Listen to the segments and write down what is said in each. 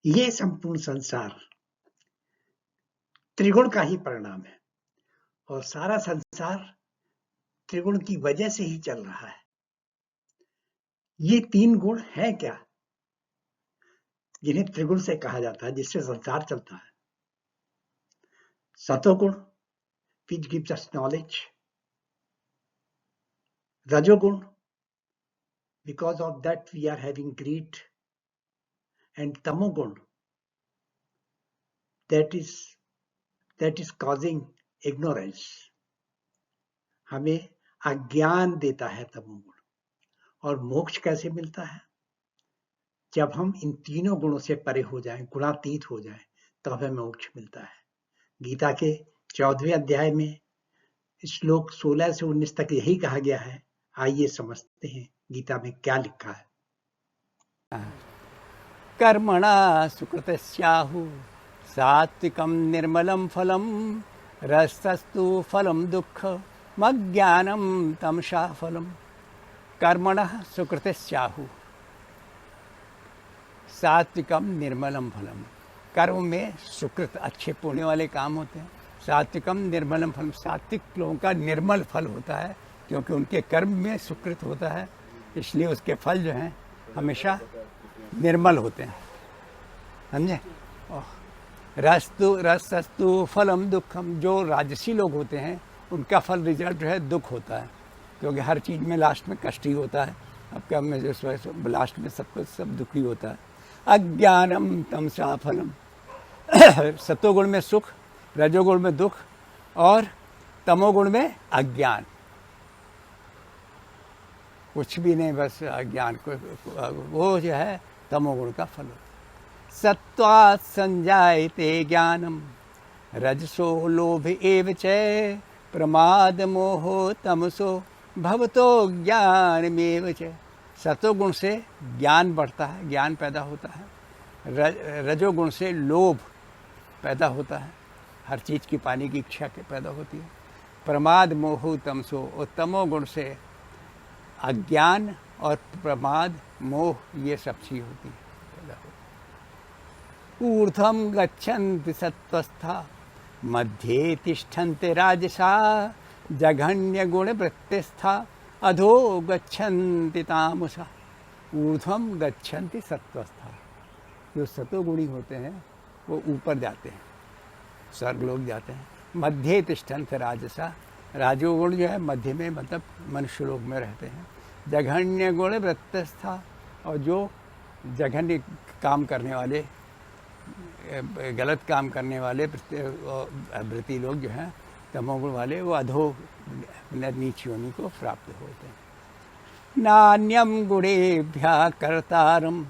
ये संपूर्ण संसार त्रिगुण का ही परिणाम है और सारा संसार त्रिगुण की वजह से ही चल रहा है। ये तीन गुण है क्या जिन्हें त्रिगुण से कहा जाता है, जिससे संसार चलता है? सतोगुण which gives us knowledge, रजोगुण because of that we are having greed, and tamogun that is causing ignorance. हमें अज्ञान देता है तमोगुण। और मोक्ष कैसे मिलता है? जब हम इन तीनों गुणों से परे हो जाएं, गुणातीत हो जाएं, तब हमें मोक्ष मिलता है। गीता के 14वें अध्याय में श्लोक 16 से 19 तक यही कहा गया है। आइए समझते हैं गीता में क्या लिखा है। कर्मणा सुकृतस्याहु सात्विकं निर्मलं फलं रसस्तु फलं दुःखमज्ञानं तमसा फलम्। कर्मणः सुकृतस्याहु सात्विकं निर्मलं फलम। कर्म में सुकृत अच्छे पुण्य वाले काम होते हैं। सात्विकम निर्मलम फलम, सात्विक लोगों का निर्मल फल होता है क्योंकि उनके कर्म में सुकृत होता है, इसलिए उसके फल जो हैं हमेशा निर्मल होते हैं। समझे? रसस्तु फलम दुखम, जो राजसी लोग होते हैं उनका फल रिजल्ट जो है दुख होता है, क्योंकि हर चीज़ में लास्ट में कष्ट ही होता है। अब क्या में जो लास्ट में सब कुछ सब दुखी होता है। अज्ञानम तमसा फलम, सत्वगुण में सुख, रजोगुण में दुख और तमोगुण में अज्ञान। कुछ भी नहीं, बस अज्ञान को, वो जो है तमोगुण का फल। सत्वात् संजायते ज्ञानम रजसो लोभ एव च प्रमाद मोहो तमसो भवतो ज्ञानमेव च। सत्वगुण से ज्ञान बढ़ता है, ज्ञान पैदा होता है। रजोगुण से लोभ पैदा होता है, हर चीज़ की पाने की इच्छा के पैदा होती है। प्रमाद मोह तमसो, और तमोगुण से अज्ञान और प्रमाद मोह ये सब चीज़ होती है, पैदा होती है। ऊर्ध्वं गच्छन्ति सत्त्वस्था मध्ये तिष्ठन्ति राजसा जघन्य गुण वृत्तिस्था अधो गच्छन्ति तामसा। ऊर्ध्वं गच्छन्ति सत्त्वस्था, जो सतोगुणी होते हैं वो ऊपर जाते हैं, स्वर्ग लोग जाते हैं। मध्य तिष्ठन्ति राजसा, राजोगुण जो है मध्य में, मतलब मनुष्य लोग में रहते हैं। जघन्य गुण वृत्तिस्था, और जो जघन्य काम करने वाले, गलत काम करने वाले वृत्ति लोग जो हैं तमोगुण वाले, वो अधो नीच योनि को प्राप्त होते हैं। नान्यम गुणेभ्यः कर्तारं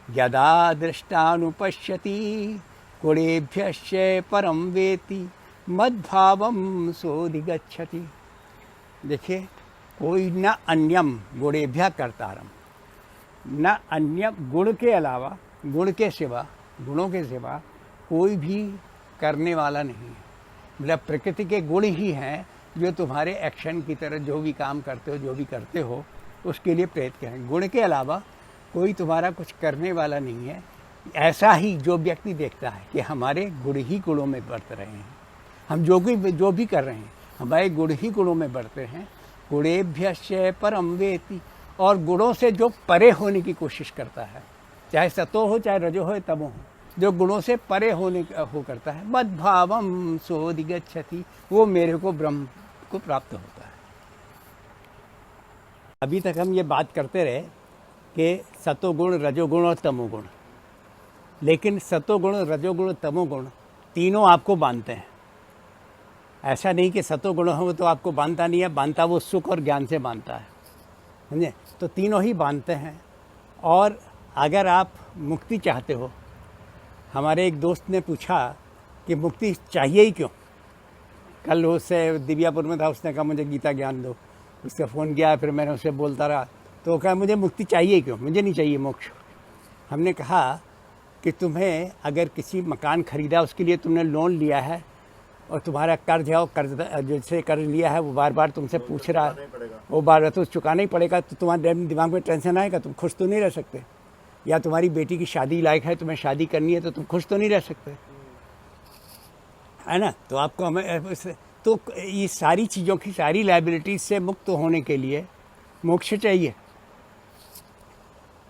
यदा दृष्टानुपश्यति गुणेभ्यश्च परम वेति मद्भावं सोऽधिगच्छति। देखिए, कोई न अन्यम गुणेभ्यः कर्तारम, न अन्य गुण के अलावा, गुण के सिवा, गुणों के सिवा कोई भी करने वाला नहीं है। मतलब प्रकृति के गुण ही हैं जो तुम्हारे एक्शन की तरह जो भी काम करते हो, जो भी करते हो, उसके लिए प्रेरित करें। गुण के अलावा कोई तुम्हारा कुछ करने वाला नहीं है। ऐसा ही जो व्यक्ति देखता है कि हमारे गुण ही गुणों में बढ़ रहे हैं, हम जो भी कर रहे हैं हमारे गुण ही गुणों में बढ़ते हैं। गुणेभ्यश्च परम वेति, और गुणों से जो परे होने की कोशिश करता है, चाहे सतो हो चाहे रजो हो तमो हो, जो गुणों से परे होने हो करता है, मद्भावम सोऽधिगच्छति, वो मेरे को ब्रह्म को प्राप्त होता है। अभी तक हम ये बात करते रहे कि सतोगुण, रजोगुण और तमोगुण, लेकिन सतोगुण, रजोगुण, तमोगुण तीनों आपको बांधते हैं। ऐसा नहीं कि सतोगुण हो तो आपको बांधता नहीं है, बांधता वो सुख और ज्ञान से बांधता है, समझे? तो तीनों ही बांधते हैं। और अगर आप मुक्ति चाहते हो, हमारे एक दोस्त ने पूछा कि मुक्ति चाहिए ही क्यों। कल उससे दिव्यापुर में था, उसने कहा मुझे गीता ज्ञान दो। उससे फ़ोन किया, फिर मैंने उससे बोलता रहा, तो वो कहा मुझे मुक्ति चाहिए क्यों, मुझे नहीं चाहिए मोक्ष। हमने कहा कि तुम्हें अगर किसी मकान खरीदा, उसके लिए तुमने लोन लिया है और तुम्हारा कर्ज है, और कर्ज जिससे कर्ज लिया है वो बार बार तुमसे पूछ रहा है, वो बार बार तो चुकाना ही पड़ेगा, तो तुम्हारे दिमाग में टेंशन आएगा, तुम खुश तो नहीं रह सकते। या तुम्हारी बेटी की शादी लायक है, तुम्हें शादी करनी है, तो तुम खुश तो नहीं रह सकते, है ना। तो आपको हमें तो ये सारी चीज़ों की, सारी लाइबिलिटीज से मुक्त होने के लिए मोक्ष चाहिए।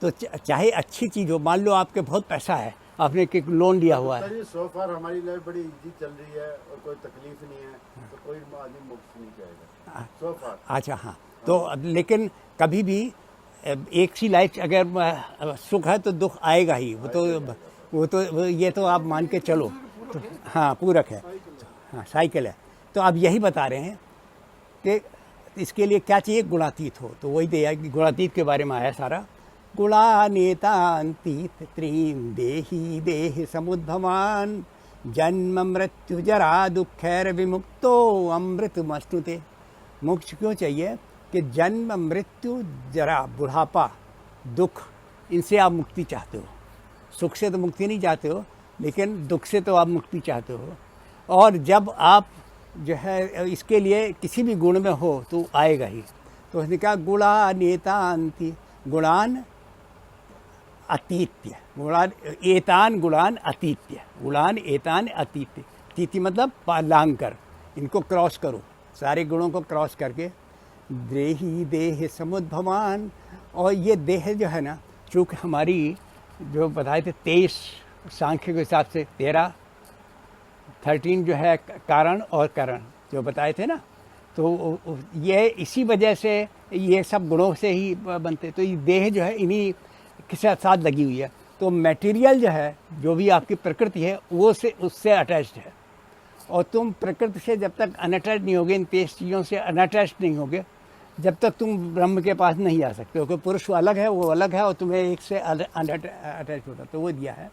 तो चाहे अच्छी चीज़ हो, मान लो आपके बहुत पैसा है, आपने एक लोन लिया हुआ है, सो फार हमारी लाइफ बड़ी इजी चल रही है और कोई तकलीफ नहीं है, तो कोई आदमी मोक्ष नहीं जाएगा सो फार। अच्छा हाँ, तो लेकिन कभी भी एक सी लाइफ अगर सुख है तो दुख आएगा ही, ये तो आप मान के चलो। तो हाँ, पूरक है, हाँ साइकिल है। तो आप यही बता रहे हैं कि इसके लिए क्या चाहिए, गुणातीत हो। तो वही दिया कि गुणातीत के बारे में आया सारा। गुणानेतान्तीत त्रीन देही देह समुद्भवान, जन्म मृत्यु जरा दुखैर विमुक्तो अमृतमश्नुते। मोक्ष क्यों चाहिए कि जन्म मृत्यु जरा बुढ़ापा दुख, इनसे आप मुक्ति चाहते हो। सुख से तो मुक्ति नहीं चाहते हो, लेकिन दुख से तो आप मुक्ति चाहते हो। और जब आप जो है इसके लिए किसी भी गुण में हो तो आएगा ही। तो उसने कहा गुणानेतान्ति, गुणान अतीत्य, गुणान एतान गुणान अतीत्य, गुणान एतान अतीत्य। अतीत्य मतलब लांग कर, इनको क्रॉस करो, सारे गुणों को क्रॉस करके देही देह समुद्भवान। और ये देह जो है ना, चूँकि हमारी जो बताए थे 23 सांख्य के हिसाब से 13 जो है कारण और करण जो बताए थे ना, तो ये इसी वजह से ये सब गुणों से ही बनते। तो ये देह जो है इन्हीं के साथ लगी हुई है। तो मटेरियल जो है, जो भी आपकी प्रकृति है, वो से उससे अटैच्ड है। और तुम प्रकृति से जब तक अनअटैच नहीं होगे, इन 23 चीज़ों से अनअटैच नहीं होगे, जब तक तुम ब्रह्म के पास नहीं आ सकते हो। कि पुरुष अलग है, वो अलग है, और तुम्हें एक से अटैच होता। तो वो दिया है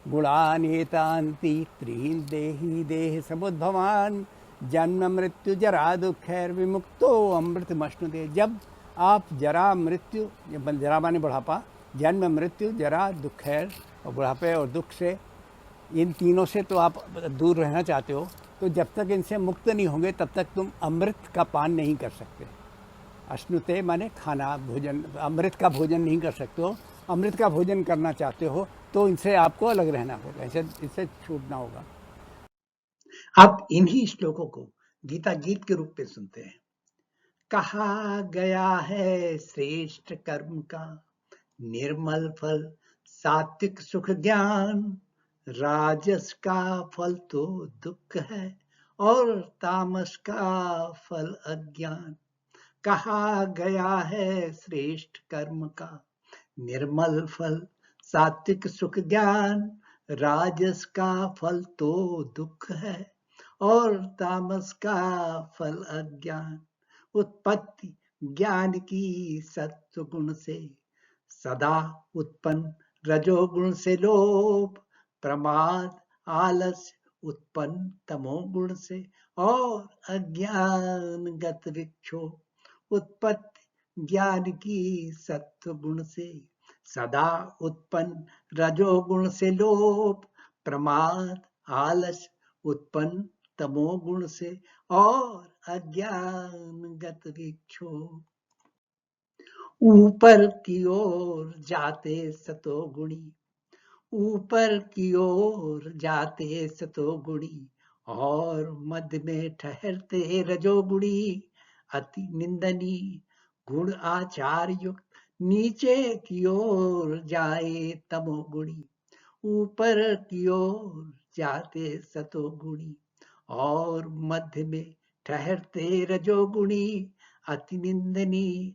गुणानेतान्ति त्रीन देही देह समुद्भवान, जन्म मृत्यु जरा दुखैर विमुक्तो अमृतमश्नुते। जब आप जरा मृत्यु, जरा माने बुढ़ापा, जन्म मृत्यु जरा दुखैर, और बुढ़ापे और दुख से, इन तीनों से तो आप दूर रहना चाहते हो। तो जब तक इनसे मुक्त नहीं होंगे तब तक तुम अमृत का पान नहीं कर सकते। अश्नुते माने खाना, भोजन, अमृत का भोजन नहीं कर सकते हो। अमृत का भोजन करना चाहते हो तो इनसे आपको अलग रहना होगा, इससे छूटना होगा। आप इन्हीं श्लोकों को गीता गीत के रूप में सुनते हैं। कहा गया है श्रेष्ठ कर्म का निर्मल फल सात्विक सुख ज्ञान, राजस का फल तो दुख है और तामस का फल अज्ञान। कहा गया है श्रेष्ठ कर्म का निर्मल फल सात्विक सुख ज्ञान, राजस का फल तो दुख है और तामस का फल अज्ञान। उत्पत्ति ज्ञान की सत्व गुण से, सदा उत्पन्न रजोगुण से लोभ, प्रमाद आलस्य उत्पन्न तमोगुण से और अज्ञानगत विक्षोभ। उत्पत्ति ज्ञान की सत्व गुण से, सदा उत्पन्न रजोगुण से लोभ, प्रमाद आलस्य उत्पन्न तमोगुण से और अज्ञानगत विक्षोभ। ऊपर की ओर जाते सतोगुणी, ऊपर की ओर जाते सतोगुणी और मध्य में ठहरते रजोगुणी। अति निंदनीय गुण आचार युक्त नीचे की ओर जाए तमोगुणी। ऊपर की ओर जाते सतोगुणी और मध्य में ठहरते रजोगुणी। अति निंदनीय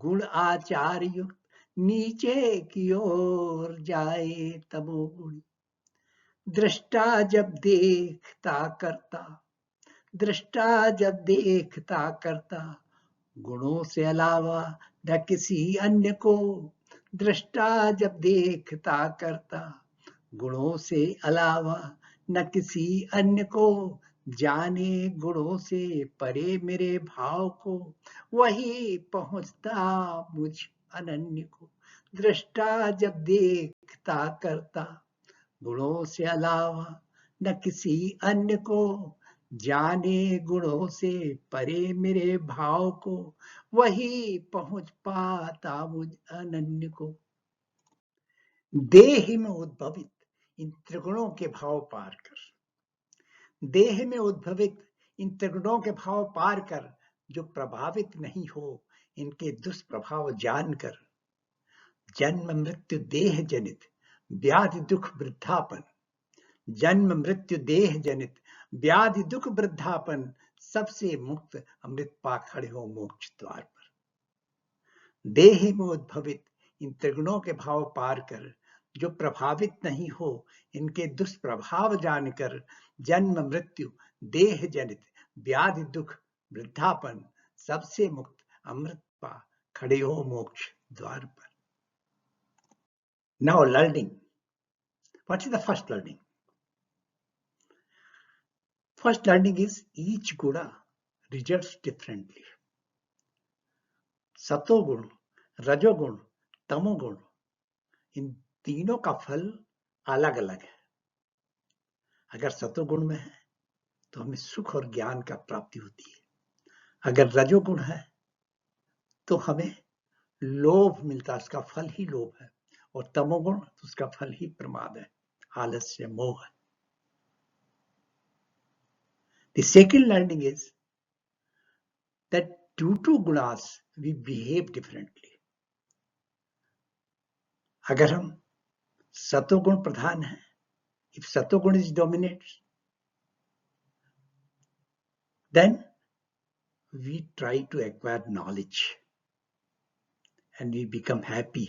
गुण आचार युक्त नीचे की ओर जाए तमोगुणी। दृष्टा जब देखता करता, दृष्टा जब देखता करता गुणों से अलावा न किसी अन्य को। दृष्टा जब देखता करता गुणों से अलावा न किसी अन्य को, जाने गुणों से परे मेरे भाव को, वही पहुंचता मुझ अनन्य को। दृष्टा जब देखता करता गुणों से अलावा न किसी अन्य को, जाने गुणों से परे मेरे भाव को, वही पहुंच पाता मुझ अनन्य को। देह में उद्भवित इन त्रिगुणों के भाव पार कर, देह में उद्भवित इन त्रिगुणों के भाव पार कर, जो प्रभावित नहीं हो इनके दुष्प्रभाव जानकर, जन्म मृत्यु देह जनित व्याधि दुख वृद्धापन, जन्म मृत्यु देह जनित व्याधि दुख वृद्धापन, सबसे मुक्त अमृत पा खड़े हो मोक्ष द्वार पर। देह में उद्भवित इन त्रिगुणों के भाव पार कर, जो प्रभावित नहीं हो इनके दुष्प्रभाव जानकर, जन्म मृत्यु देह जनित व्याधि दुख वृद्धापन, सबसे मुक्त अमृत पा खड़े हो मोक्ष द्वार पर। Now learning. What is the first learning? First learning is each guna results differently. सतोगुण, रजोगुण, तमोगुण, इन तीनों का फल अलग अलग है। अगर सतोगुण में है तो हमें सुख और ज्ञान का प्राप्ति होती है, अगर रजोगुण है तो हमें लोभ मिलता है, उसका फल ही लोभ है, और तमोगुण तो उसका फल ही प्रमाद है, आलस्य, मोह है। The second learning is that due to gunas we behave differently. अगर हम सतोगुण प्रधान है, if सतोगुण is dominates, then we try to acquire knowledge and we become happy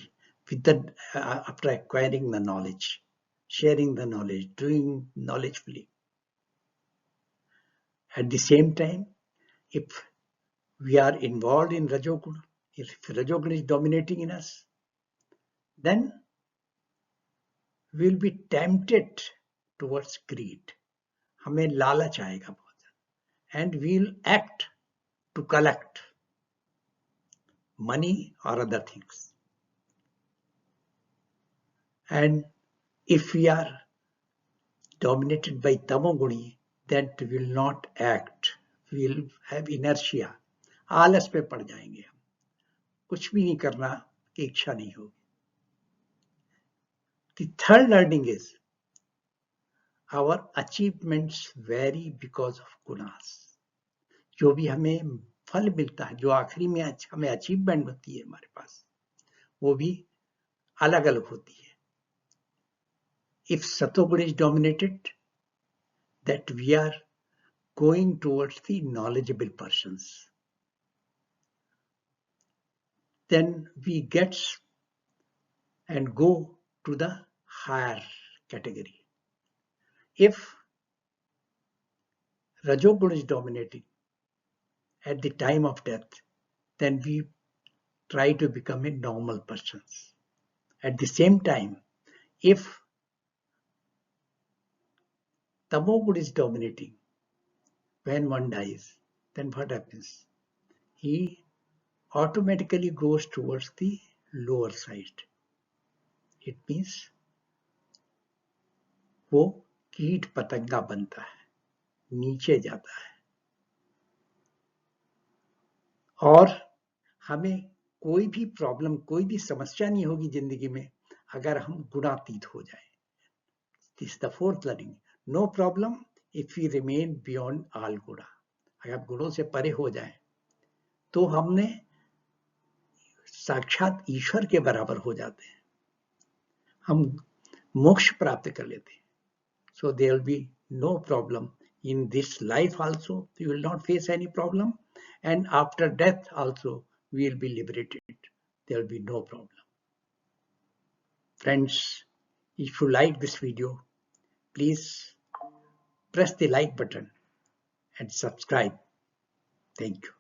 with the after acquiring the knowledge, sharing the knowledge, doing knowledgefully. At the same time, if we are involved in Rajoguna, if Rajoguna is dominating in us, then we will be tempted towards greed. हमें लालच आएगा बहुत, and we will act to collect money or other things. And if we are dominated by tamoguni, then we will not act. We will have inertia. आलस पे पड़ जाएंगे हम, कुछ भी नहीं करना की इच्छा नहीं होगी. The third learning is our achievements vary because of gunas. जो भी हमें फल मिलता है, जो आखिरी में हमें अचीवमेंट होती है हमारे पास, वो भी अलग अलग होती है. If Satoguna is dominated, that we are going towards the knowledgeable persons, then we get and go to the higher category. If Rajoguna is dominating at the time of death, then we try to become a normal person. At the same time, if Tamoguna is dominating when one dies, then what happens? He automatically goes towards the lower side. It means वो कीट पतंगा बनता है, नीचे जाता है, और हमें कोई भी प्रॉब्लम, कोई भी समस्या नहीं होगी जिंदगी में अगर हम गुणातीत हो जाए. This is the fourth learning. No problem if we remain beyond all guna. अगर गुणों से परे हो जाए तो हमने साक्षात ईश्वर के बराबर हो जाते हैं, हम मोक्ष प्राप्त कर लेते हैं. So there will be no problem in this life also. You will not face any problem, and after death also we will be liberated. There will be no problem. Friends, if you like this video, please press the like button and subscribe. Thank you.